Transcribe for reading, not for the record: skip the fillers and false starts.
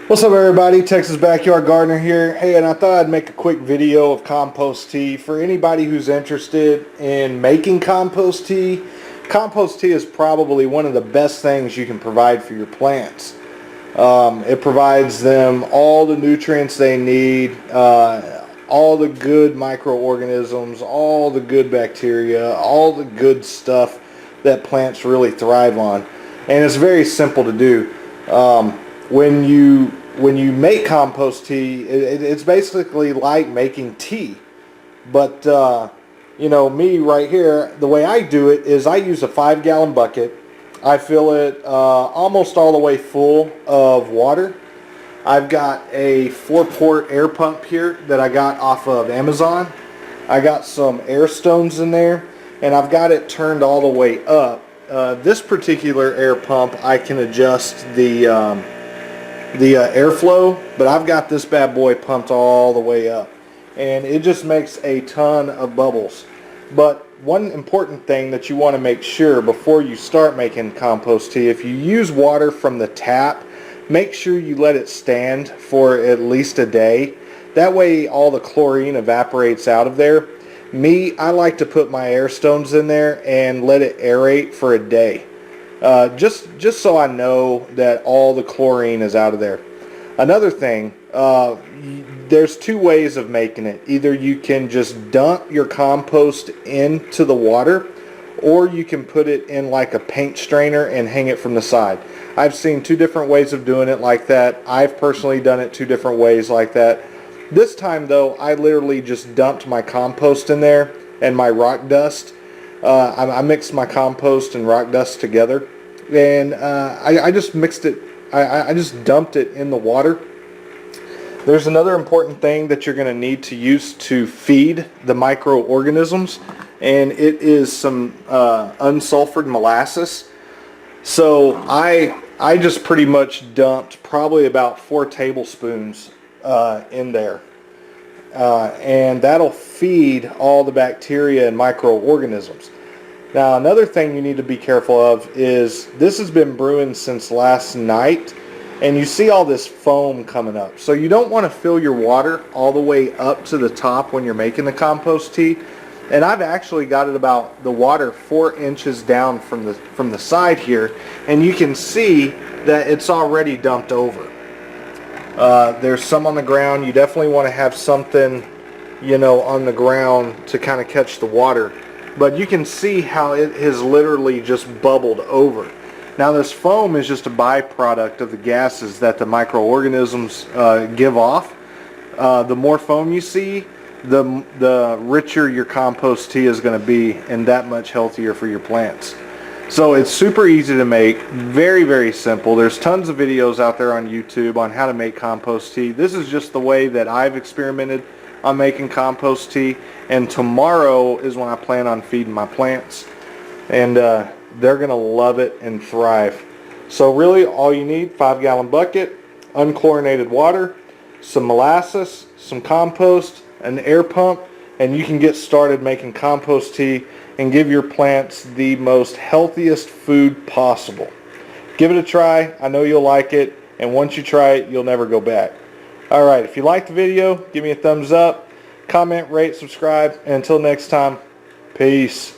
What's up everybody, Texas Backyard Gardener here. Hey, and I thought I'd make a quick video of compost tea for anybody who's interested in making compost tea. Compost tea is probably one of the best things you can provide for your plants. It provides them all the nutrients they need, all the good microorganisms, all the good bacteria, all the good stuff that plants really thrive on. And it's very simple to do. When you make compost tea, it's basically like making tea. But you know, me right here, the way I do it is I use a 5-gallon bucket. I fill it almost all the way full of water. I've got a 4-port air pump here that I got off of Amazon. I got some air stones in there, and I've got it turned all the way up. This particular air pump, I can adjust the airflow, but I've got this bad boy pumped all the way up, and it just makes a ton of bubbles. But one important thing that you want to make sure before you start making compost tea, if you use water from the tap, make sure you let it stand for at least a day. That way all the chlorine evaporates out of there. Me, I like to put my air stones in there and let it aerate for a day. Just so I know that all the chlorine is out of there. Another thing, there's 2 ways of making it. Either you can just dump your compost into the water, or you can put it in like a paint strainer and hang it from the side. I've seen 2 different ways of doing it like that. I've personally done it 2 different ways like that. This time though, I literally just dumped my compost in there and my rock dust. I mixed my compost and rock dust together, and I just mixed it. I just dumped it in the water. There's another important thing that you're going to need to use to feed the microorganisms, and it is some unsulfured molasses. So I just pretty much dumped probably about 4 tablespoons in there. And that'll feed all the bacteria and microorganisms. Now another thing you need to be careful of is this has been brewing since last night, and you see all this foam coming up. So you don't want to fill your water all the way up to the top when you're making the compost tea. And I've actually got it about the water 4 inches down from the side here, and you can see that it's already dumped over. There's some on the ground. You definitely want to have something, you know, on the ground to kind of catch the water. But you can see how it has literally just bubbled over. Now this foam is just a byproduct of the gases that the microorganisms give off. The more foam you see, the richer your compost tea is going to be, and that much healthier for your plants. So it's super easy to make, very, very simple. There's tons of videos out there on YouTube on how to make compost tea. This is just the way that I've experimented on making compost tea, and tomorrow is when I plan on feeding my plants, and they're going to love it and thrive. So really all you need, 5-gallon bucket, unchlorinated water, some molasses, some compost, an air pump, and you can get started making compost tea and give your plants the most healthiest food possible. Give it a try. I know you'll like it, and once you try it, you'll never go back. Alright, if you liked the video, give me a thumbs up, comment, rate, subscribe, and until next time, peace.